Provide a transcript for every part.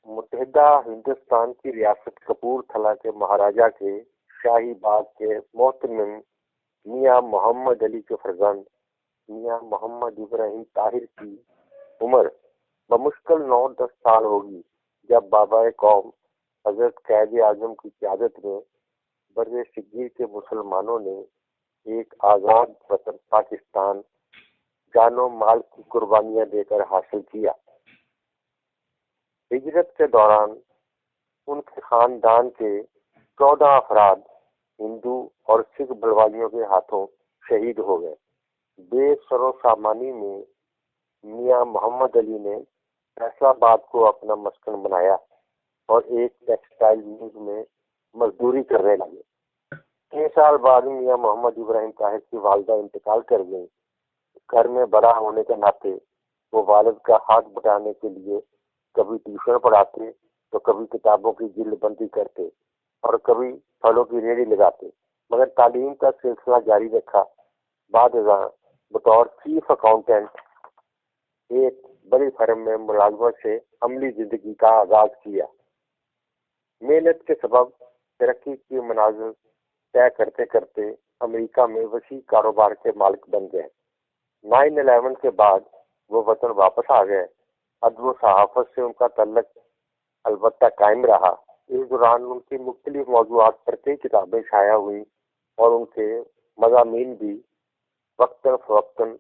متحدہ ہندوستان کی ریاست کپورتھلا کے مہاراجا کے شاہی باغ کے محترم میاں محمد علی کے فرزند میاں محمد ابراہیم طاہر کی عمر بمشکل 9-10 سال ہوگی جب بابا قوم حضرت قائد اعظم کی قیادت میں بر صغیر کے مسلمانوں نے ایک آزاد وطن پاکستان جان و مال کی قربانیاں دے کر حاصل کیا۔ ہجرت کے دوران ان کے خاندان کے 14 افراد ہندو اور سکھ بلوالیوں کے ہاتھوں شہید ہو گئے۔ بے سر و سامانی میں میاں محمد علی نے فیصل آباد کو اپنا مسکن بنایا اور ایک ٹیکسٹائل مل میں مزدوری کرنے لگے۔ 6 سال بعد میاں محمد ابراہیم طاہر کی والدہ انتقال کر گئیں۔ گھر میں بڑا ہونے کے ناطے وہ والد کا ہاتھ بٹانے کے لیے کبھی ٹیوشن پڑھاتے تو کبھی کتابوں کی جلد بندی کرتے اور کبھی پھلوں کی ریڑھی لگاتے، مگر تعلیم کا سلسلہ جاری رکھا۔ بعد ازاں بطور چیف اکاؤنٹنٹ ایک بڑی فرم میں ملازمت سے عملی زندگی کا آغاز کیا۔ محنت کے سبب ترقی کی منازل طے کرتے کرتے امریکہ میں وسیع کاروبار کے مالک بن گئے۔ 9/11 کے بعد وہ وطن واپس آ گئے۔ ادب و صحافت سے ان کا تعلق البتہ قائم رہا۔ اس دوران ان کی مختلف موضوعات پر کئی کتابیں شائع ہوئیں اور ان کے مضامین بھی وقتاً فوقتاً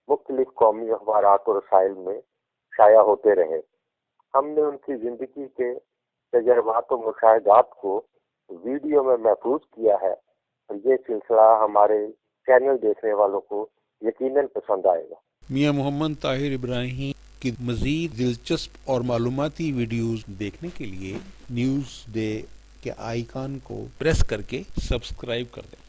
مختلف قومی اخبارات اور رسائل میں شائع ہوتے رہے۔ ہم نے ان کی زندگی کے تجربات و مشاہدات کو ویڈیو میں محفوظ کیا ہے اور یہ سلسلہ ہمارے چینل دیکھنے والوں کو یقیناً پسند آئے گا۔ میاں محمد طاہر ابراہیم کی مزید دلچسپ اور معلوماتی ویڈیوز دیکھنے کے لیے نیوز ڈے کے آئیکن کو پریس کر کے سبسکرائب کر دیں۔